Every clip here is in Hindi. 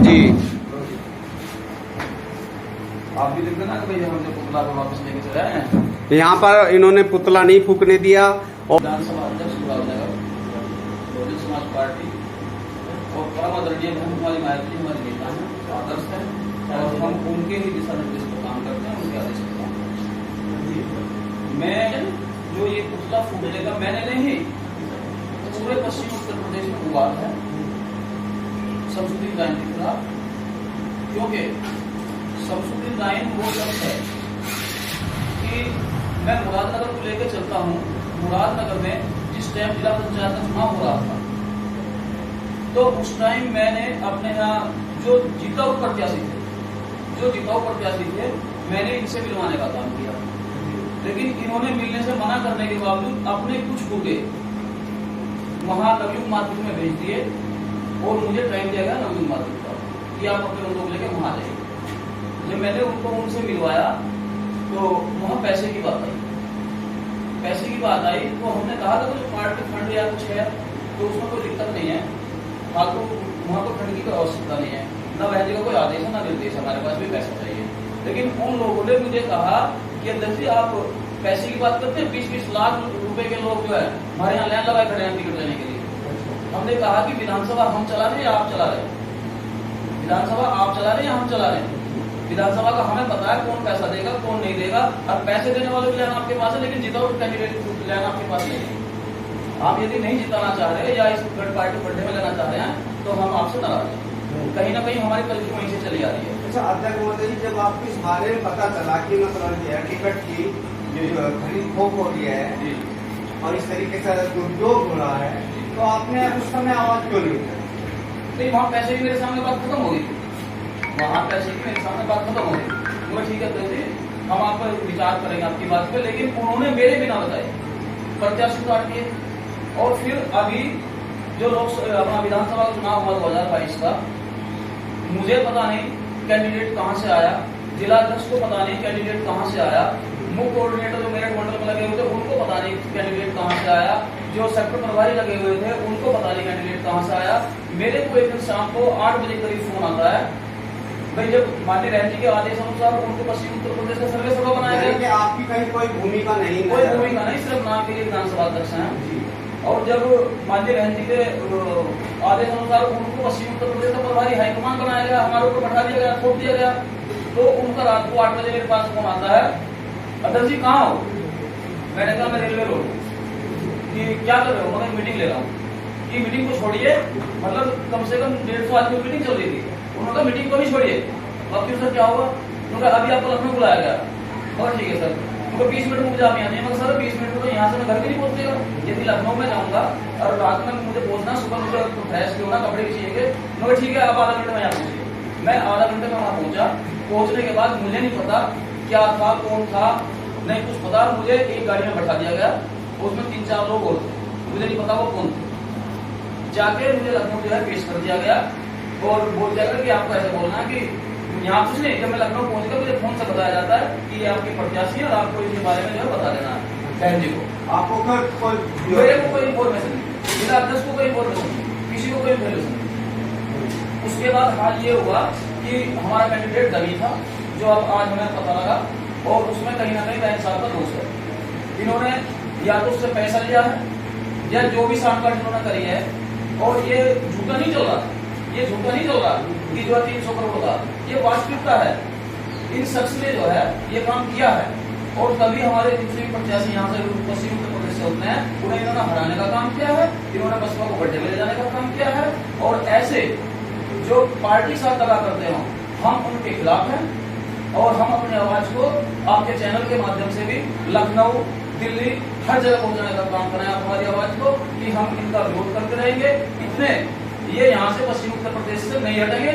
जी। आप भी लिख देना कि भैया हमने पुतला को वापस लेके चले आए हैं। यहाँ पर इन्होंने पुतला नहीं फूकने दिया। और विधानसभा अध्यक्ष नगर बहुजन समाज पार्टी और परम आदरणीय कुमारी मायावती हमारे नेता हैं, आदर्श हैं और हम उनके ही दिशा निर्देश पर काम करते हैं, उनके आदेश पर काम करते हैं। मैं जो ये पुतला फूकने का मैंने नहीं, पूरे पश्चिम उत्तर प्रदेश में विवाद है शमसुद्दीन राइन के खिलाफ, क्योंकि शमसुद्दीन राइन वो शख्स है कि मैं मुरादनगर को लेकर चलता हूँ। मुरादनगर में जिस टाइम जिला पंचायत का चुनाव हो रहा था, तो उस टाइम मैंने अपने यहाँ जो जिताऊ प्रत्याशी थे मैंने इनसे मिलवाने का काम किया, लेकिन इन्होंने मिलने से मना करने के बावजूद अपने कुछ गुर्गे वहां नवयुग माध्यम में भेज दिए और मुझे टाइम दिया गया नवयुग माध्यम का कि आप अपने लोग लेके वहां जाइए। जब मैंने उनसे मिलवाया तो वहां पैसे की बात आई, तो हमने कहा था कि जो पार्टी फंड या कुछ है तो उसमें कोई दिक्कत नहीं है, फालतू वहाँ को फंड की कोई आवश्यकता नहीं है, न वह जगह कोई आदेश है न निर्देश, हमारे पास भी पैसा चाहिए। लेकिन उन लोगों ने मुझे कहा कि अध्यक्ष जी आप पैसे की बात करते हैं, 20-20 लाख रुपए के लोग जो है हमारे यहाँ लाइन लगाए खड़े हैं टिकट लेने के लिए। हमने कहा कि विधानसभा हम चला रहे हैं या आप चला रहे हैं, विधानसभा आप चला रहे हैं या हम चला रहे हैं। विधानसभा का हमें पता है कौन पैसा देगा कौन नहीं देगा, और पैसे देने वाले भी लाइन आपके पास है, लेकिन जिताऊ कैंडिडेट लाइन आपके पास नहीं है। आप यदि नहीं जिताना चाह रहे या इस थर्ड पार्टी पढ़ने में लेना चाह रहे हैं तो हम आपसे नाराज हैं। कहीं ना कहीं हमारी कल्चर वहीं से चली आ रही है। अच्छा अध्यक्ष महोदय जी, जब आपको इस बारे में पता चला कि मतलब टिकट की खरीद फोक हो रही है और इस तरीके से दुरुपयोग हो रहा है, तो आपने उस समय आवाज क्यों नहीं उठाई? नहीं, वहाँ पैसे की मेरे सामने बात खत्म हो गई, वहाँ पैसे की मेरे सामने बात खत्म हो गई। तो ठीक है तो हम आप पर विचार करेंगे आपकी बात पे, लेकिन उन्होंने मेरे बिना बताए प्रत्याशी उतार किए। और फिर अभी जो लोग अपना विधानसभा का चुनाव हुआ 2022 का, मुझे पता नहीं कैंडिडेट कहाँ से आया, जिला अध्यक्ष को पता नहीं कैंडिडेट कहाँ से आया, मुख्य कोऑर्डिनेटर जो मेरे मंडल में लगे हुए थे उनको पता नहीं कैंडिडेट कहाँ से आया, जो सेक्टर प्रभारी लगे हुए थे उनको पता नहीं कैंडिडेट कहाँ से आया। मेरे को एक दिन शाम को 8 बजे करीब फोन आता है, भाई जब माननीय रहन जी के आदेश अनुसार उनको पश्चिम उत्तर प्रदेश का सर्वे सभा बनाया गया, आपकी कहीं कोई भूमिका नहीं, सिर्फ नाम के लिए विधानसभा अध्यक्ष हैं। और जब माननीय रहन जी के आदेश अनुसार उनको पश्चिम उत्तर प्रदेश का प्रभारी हाईकमान बनाया गया, हमारे ऊपर बैठा दिया गया, थोप दिया गया, तो उनका रात को 8 बजे मेरे पास फोन आता है, अध्यक्ष जी कहाँ हो? मैंने कहा मैं रेलवे रोड। कि क्या कर रहे हो? मैं मीटिंग ले रहा हूँ। कि मीटिंग को छोड़िए, मतलब कम से कम 150 आदमी मीटिंग चल रही थी, उन्होंने कहा मीटिंग को भी छोड़िए। अब क्यों सर क्या होगा? उन्होंने अभी आपको लखनऊ बुलाया गया। और ठीक है सर, उनको 20 मिनट में मुझे आने आनी है। मगर सर 20 मिनट में तो यहाँ से मैं घर भी नहीं पहुंचेगा, यदि लखनऊ में जाऊंगा और रात में मुझे पहुंचना, सुबह मुझे फ्रेश भी होना, कपड़े भी चाहिए। मगर ठीक है आप आधा घंटे में यहाँ पहुंचिए। मैं आधा घंटे में वहाँ पहुंचा। पहुंचने के बाद मुझे नहीं पता क्या था कौन था, नहीं कुछ पता, मुझे एक गाड़ी में बैठा दिया गया, उसमें 3-4 लोग और थे, मुझे नहीं पता वो कौन थे। जाके मुझे लखनऊ जो है पेश कर दिया गया और बोल दिया गया कि आपको ऐसे बोलना है कि यहाँ कुछ नहीं। जब मैं लखनऊ पहुंच गया मुझे फोन से बताया जाता है कि ये आपके प्रत्याशी है और आपको इसके बारे में जो है बता देना है बहन जी को। आपको मेरे को कोई इन्फॉर्मेशन नहीं, जिला अध्यक्ष को कोई इन्फॉर्मेशन नहीं, किसी को कोई इन्फॉर्मेशन नहीं। उसके बाद हाल ये हुआ कि हमारा कैंडिडेट दबी था, जो अब आज हमें पता लगा, और उसमें कहीं ना कहीं बैंक साहब का दोष है। इन्होंने या तो उससे पैसा लिया है या जो भी सांठगांठ इन्होंने करी है। और ये झूठा नहीं चल रहा, ये झूठा नहीं चल रहा कि जो 300 करोड़ का, ये वास्तविकता है। इन शख्स ने जो है ये काम किया है, और तभी हमारे जितने भी प्रत्याशी यहाँ से पश्चिम उत्तर प्रदेश से होते हैं उन्हें इन्होंने हराने का काम किया है, इन्होंने बसपा को गड्ढे में ले जाने का काम किया है। और ऐसे जो पार्टी साथ दगा करते हो, हम उनके खिलाफ हैं और हम अपनी आवाज को आपके चैनल के माध्यम से भी लखनऊ, दिल्ली, हर जगह पहुंचाने का काम करें आप हमारी आवाज को, कि हम इनका विरोध करते रहेंगे। इतने ये यहाँ से पश्चिम उत्तर प्रदेश से नहीं हटेंगे,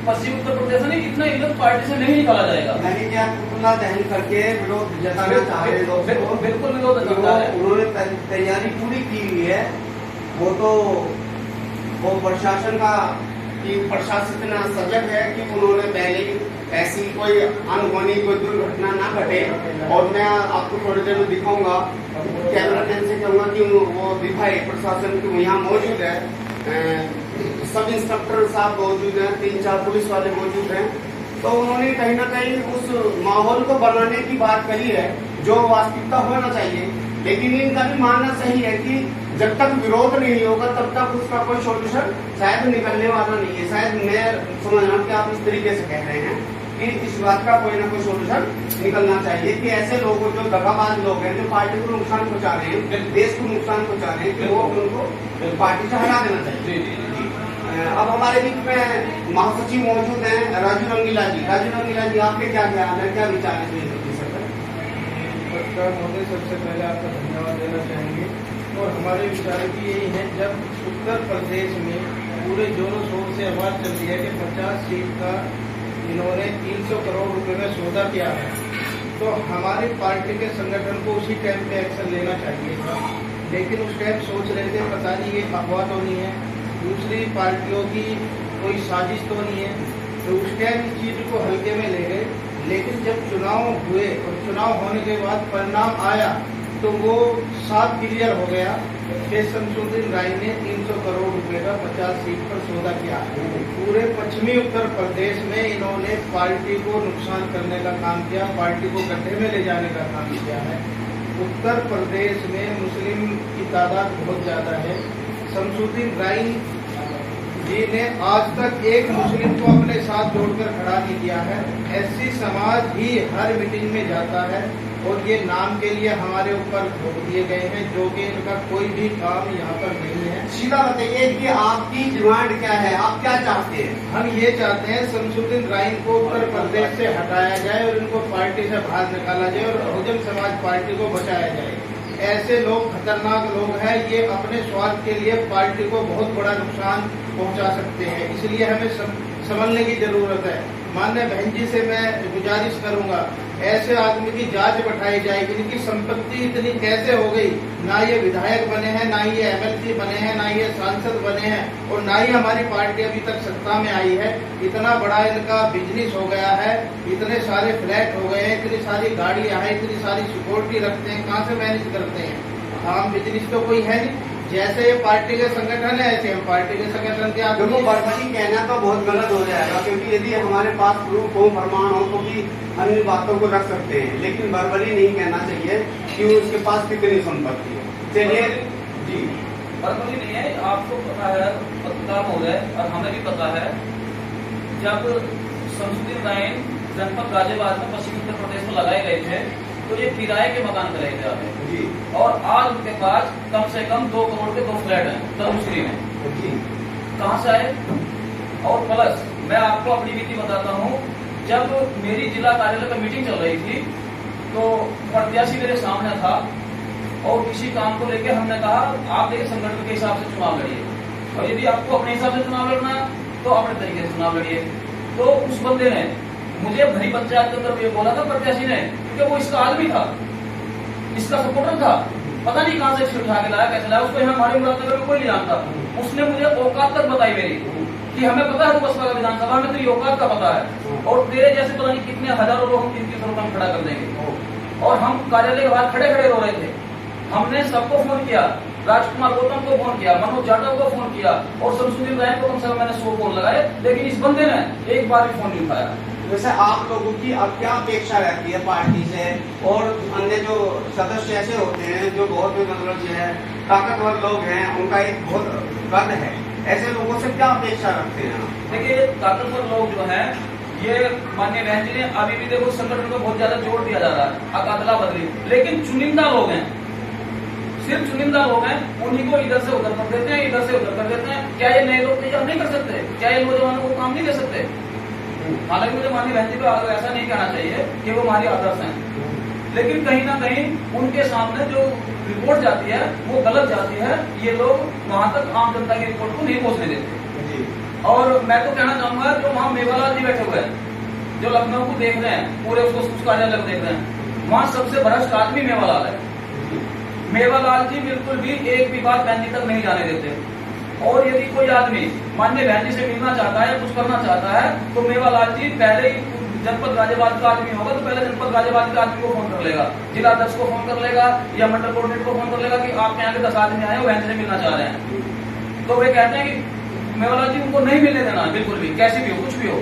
पश्चिम उत्तर प्रदेश नहीं, इतना इधर पार्टी से नहीं निकाला जाएगा। यानी कि आप पुतला दहन करके विरोध जताना चाह रहे लोग, बिल्कुल विरोध जता है। उन्होंने तैयारी पूरी की हुई है। वो तो वो प्रशासन का कि प्रशासन इतना सजग है कि उन्होंने पहले ऐसी कोई अनहोनी कोई दुर्घटना ना घटे। और मैं आपको थोड़ी देर में दिखाऊंगा, कैमरा मैन से कहूँगा कि वो दिखाए प्रशासन की यहाँ मौजूद है सब इंस्पेक्टर साहब मौजूद हैं, 3-4 पुलिस वाले मौजूद हैं। तो उन्होंने कहीं ना कहीं उस माहौल को बनाने की बात कही है जो वास्तविकता होना चाहिए। लेकिन इनका भी मानना सही है कि जब तक विरोध नहीं होगा तब तक उसका कोई सोल्यूशन शायद निकलने वाला नहीं है। शायद मैं समझ रहा हूँ कि आप इस तरीके से कह रहे हैं कि इस बात का कोई ना कोई सोल्यूशन निकलना चाहिए कि ऐसे लोग जो दगाबाज लोग हैं, जो पार्टी को नुकसान पहुंचा रहे हैं, देश को नुकसान पहुंचा रहे हैं, कि वो उनको पार्टी से हटा देना चाहिए। अब हमारे बीच में महासचिव मौजूद हैं राजू रंगीला जी। राजू रंगीला जी, आपके क्या ख्याल है, क्या विचार है? नमस्कार महोदय, सबसे पहले आपका धन्यवाद देना चाहेंगे। और हमारे विचार की यही है, जब उत्तर प्रदेश में पूरे जोरों शोर से आवाज चल रही है कि 50 सीट का इन्होंने 300 करोड़ रुपए में सौदा किया है, तो हमारी पार्टी के संगठन को उसी टाइम पे एक्शन लेना चाहिए था। लेकिन उस टाइम सोच रहे थे पता नहीं ये अफवाह तो नहीं है, दूसरी पार्टियों की कोई साजिश तो नहीं है, तो उस टाइम इस चीज को हल्के में ले गए। लेकिन जब चुनाव हुए और चुनाव होने के बाद परिणाम आया तो वो साफ क्लियर हो गया कि शमसुद्दीन राय ने 300 करोड़ रुपए का 50 सीट पर सौदा किया। पूरे पश्चिमी उत्तर प्रदेश में इन्होंने पार्टी को नुकसान करने का काम किया, पार्टी को गड्ढे में ले जाने का काम किया है। उत्तर प्रदेश में मुस्लिम की तादाद बहुत ज्यादा है। शमसुद्दीन राय जी ने आज तक एक मुस्लिम को अपने साथ जोड़कर खड़ा नहीं किया है। एससी समाज ही हर मीटिंग में जाता है और ये नाम के लिए हमारे ऊपर ठोक दिए गए हैं, जो कि इनका कोई भी काम यहाँ पर नहीं है। सीधा बताइए कि आपकी डिमांड क्या है, आप क्या चाहते हैं? हम ये चाहते हैं शमसुद्दीन राय को उत्तर प्रदेश से हटाया जाए और इनको पार्टी से बाहर निकाला जाए और बहुजन समाज पार्टी को बचाया जाए। ऐसे लोग खतरनाक लोग हैं, ये अपने स्वार्थ के लिए पार्टी को बहुत बड़ा नुकसान पहुंचा सकते हैं, इसलिए हमें संभलने की जरूरत है। माननीय बहन जी से मैं गुजारिश करूंगा, ऐसे आदमी की जांच बैठाई जाएगी, इनकी संपत्ति इतनी कैसे हो गई, ना ये विधायक बने हैं, ना ये एमएलसी बने हैं, ना ये सांसद बने हैं और ना ही हमारी पार्टी अभी तक सत्ता में आई है। इतना बड़ा इनका बिजनेस हो गया है, इतने सारे फ्लैट हो गए हैं, इतनी सारी गाड़ियां हैं, इतनी सारी सिक्योरिटी रखते हैं, कहाँ से मैनेज करते हैं? आम बिजनेस तो कोई है नहीं। जैसे ये पार्टी के संगठन है ऐसे हम पार्टी के संगठन के आदमी। देखो, बर्बरी कहना तो बहुत गलत हो जाएगा, क्योंकि यदि हमारे पास प्रूफ हो, प्रमाण हो, तो भी हम इन बातों को रख सकते हैं। लेकिन बर्बरी नहीं कहना चाहिए कि उसके पास कितनी संपत्ति है। चलिए जी, बर्बरी नहीं है, आपको पता है, पत्रकार महोदय और हमें भी पता है, जब शमसुद्दीन राय जनपद गाजियाबाद में पश्चिमी उत्तर प्रदेश में लगाए गए थे तो ये किराए के मकान करे थे आपने जी, और आज उनके पास कम से कम 2 करोड़ के 2 फ्लैट हैं धर्मश्री में जी। कहाँ से आए? और प्लस मैं आपको अपनी नीति बताता हूँ, जब मेरी जिला कार्यालय पर मीटिंग चल रही थी तो प्रत्याशी मेरे सामने था और किसी काम को लेकर हमने कहा आप देखिए संगठन के हिसाब से चुनाव लड़िए, और यदि आपको अपने हिसाब से चुनाव लड़ना है तो अपने तरीके से चुनाव लड़िए। तो उस बंदे ने मुझे भरी पंचायत के अंदर ये बोला था प्रत्याशी ने, क्योंकि वो इसका आदमी था, इसका सपोर्टर था, पता नहीं कहां से उठा के लाया, कैसे लाया, उसको यहाँ हमारे मुरादनगर में कोई नहीं जानता। उसने मुझे औकात तक बताई मेरी कि हमें पता है बसपा का विधानसभा में तेरी औकात का पता है और तेरे जैसे पता नहीं कितने हजारों लोग हम 300 रुपये में खड़ा कर देंगे। और हम कार्यालय के बाहर खड़े खड़े रो रहे थे। हमने सबको फोन किया, राजकुमार गौतम को फोन किया, मनोज जाटव को फोन किया और शमसुद्दीन राय को कम से कम मैंने 100 फोन लगाए, लेकिन इस बंदे ने एक बार भी फोन नहीं उठाया। वैसे आप लोगों की अब क्या अपेक्षा रहती है पार्टी से? और अन्य जो सदस्य ऐसे होते हैं जो बहुत मतलब जो है ताकतवर लोग हैं, उनका एक बहुत कद है, ऐसे लोगों से क्या अपेक्षा रखते हैं? देखिए, ताकतवर लोग जो हैं, ये माननीय बहन जी ने अभी भी देखो संगठन को बहुत ज्यादा जोर दिया जा रहा है, अदला बदली, लेकिन चुनिंदा लोग हैं, सिर्फ चुनिंदा लोग हैं, उन्हीं को इधर से उधर कर देते हैं, इधर से उधर कर देते हैं। क्या ये नए लोग तैयार नहीं कर सकते? क्या ये नौजवानों को काम नहीं दे सकते? हालांकि मुझे माननीय बहन जी को ऐसा नहीं कहना चाहिए कि वो हमारी आदर्श हैं, लेकिन कहीं ना कहीं उनके सामने जो रिपोर्ट जाती है वो गलत जाती है। ये लोग वहां तक आम जनता की रिपोर्ट को नहीं पहुंचने देते। और मैं तो कहना चाहूंगा, जो वहां मेवालाल जी बैठे हुए हैं, जो लखनऊ को देख रहे हैं, पूरे उसको कार्यालय को देख रहे हैं, वहां सबसे भ्रष्ट आदमी मेवालाल है। मेवालाल जी बिल्कुल भी एक भी बात बहन जी तक नहीं जाने देते। और यदि कोई आदमी माननीय बहन जी से मिलना चाहता है, कुछ करना चाहता है, तो मेवालाल जी पहले ही जनपद गाजियाबाद का आदमी होगा तो पहले जनपद गाजियाबाद के आदमी को फोन कर लेगा, जिला अध्यक्ष को फोन कर लेगा या मंडल कोऑर्डिनेटर को फोन कर लेगा कि आपके यहाँ के 10 आदमी आए, वो बहन से मिलना चाह रहे हैं। तो वे कहते हैं कि मेवाला जी उनको नहीं मिलने देना है, बिल्कुल भी, कैसे भी हो, कुछ भी हो।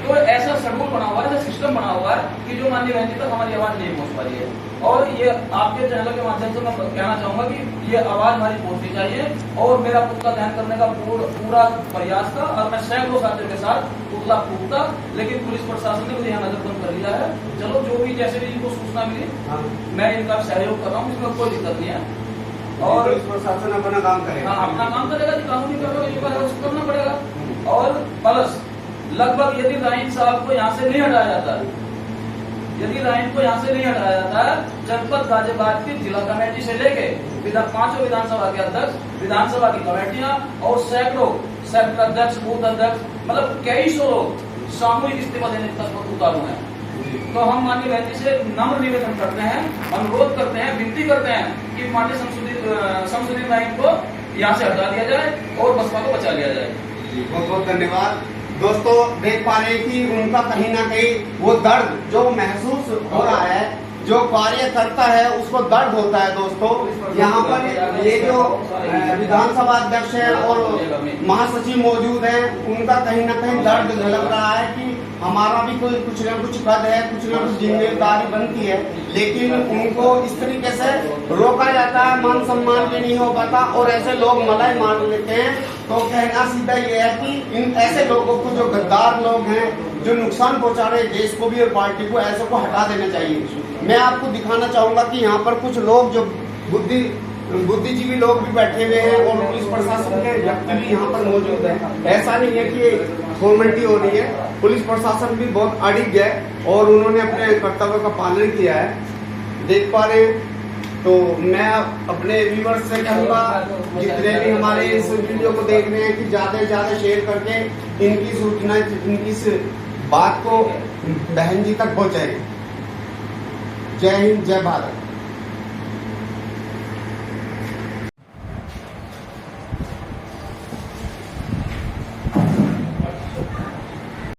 तो ऐसा शेड्यूल बना हुआ है, ऐसा सिस्टम बना हुआ है कि जो माननीय बहन जी तक हमारी आवाज नहीं पहुंच पा रही है। और ये आपके चैनल के माध्यम से मैं कहना चाहूंगा कि ये आवाज हमारी पहुंचनी चाहिए। और मेरा पुतला दहन करने का पूरा प्रयास था और मैं सैकड़ों साथियों के साथ पुतला फूकता, लेकिन पुलिस प्रशासन ने मुझे यहाँ नजरबंद कर लिया है। चलो, जो भी जैसे भी इनको सूचना मिली, मैं इनका सहयोग कर रहा हूँ, इसमें कोई दिक्कत नहीं है। और पुलिस प्रशासन अपना काम करेगा। हाँ, अपना काम करेगा, कानूनी कार्रवाई उसको करना पड़ेगा। और प्लस लगभग यदि राइन साहब को यहाँ से नहीं हटाया जाता है, यदि राइन को यहाँ से नहीं हटाया जाता है, जनपद गाजियाबाद की जिला कमेटी से लेके पांचों विधानसभा के अध्यक्ष, विधानसभा की कमेटियां और सैकड़ों सेक्टर अध्यक्ष, बूथ अध्यक्ष, मतलब कई सौ लोग सामूहिक इस्तीफा देने तक उतारू हैं। तो हम माननीय बहन जी से नम्र निवेदन करते हैं, अनुरोध करते हैं, विनती करते हैं कि माननीय संसदीय राइन को यहाँ से हटा दिया जाए और बसपा को बचा लिया जाए। बहुत बहुत धन्यवाद। दोस्तों, देख पा रहे हैं कि उनका कहीं ना कहीं वो दर्द जो महसूस हो रहा है, जो कार्यकर्ता है उसको दर्द होता है। दोस्तों, यहाँ पर ये जो विधानसभा अध्यक्ष है और महासचिव मौजूद हैं, उनका कहीं ना कहीं दर्द झलक रहा है कि हमारा भी कोई कुछ न कुछ पद है, कुछ न कुछ जिम्मेदारी बनती है, लेकिन उनको इस तरीके से रोका जाता है, मान सम्मान भी नहीं हो पाता और ऐसे लोग मलाई मार लेते हैं। तो कहना सीधा ये है कि इन ऐसे लोगों को, जो गद्दार लोग हैं, जो नुकसान पहुंचा रहे देश को भी और पार्टी को, ऐसे को हटा देना चाहिए। मैं आपको दिखाना चाहूंगा कि यहाँ पर कुछ लोग जो बुद्धिजीवी लोग भी बैठे हुए हैं और पुलिस प्रशासन के व्यक्ति भी यहाँ पर मौजूद है। ऐसा नहीं है कि फॉर्मेलिटी हो रही है, पुलिस प्रशासन भी बहुत अड़िग है और उन्होंने अपने कर्तव्य का पालन किया है, देख पा रहे हैं। तो मैं अपने व्यूअर्स से कहूँगा, जितने भी हमारे इस वीडियो को देख रहे हैं, कि ज्यादा से ज्यादा शेयर करके इनकी सूचना, इनकी इस बात को बहन जी तक पहुँचाएं। जय हिंद, जय भारत।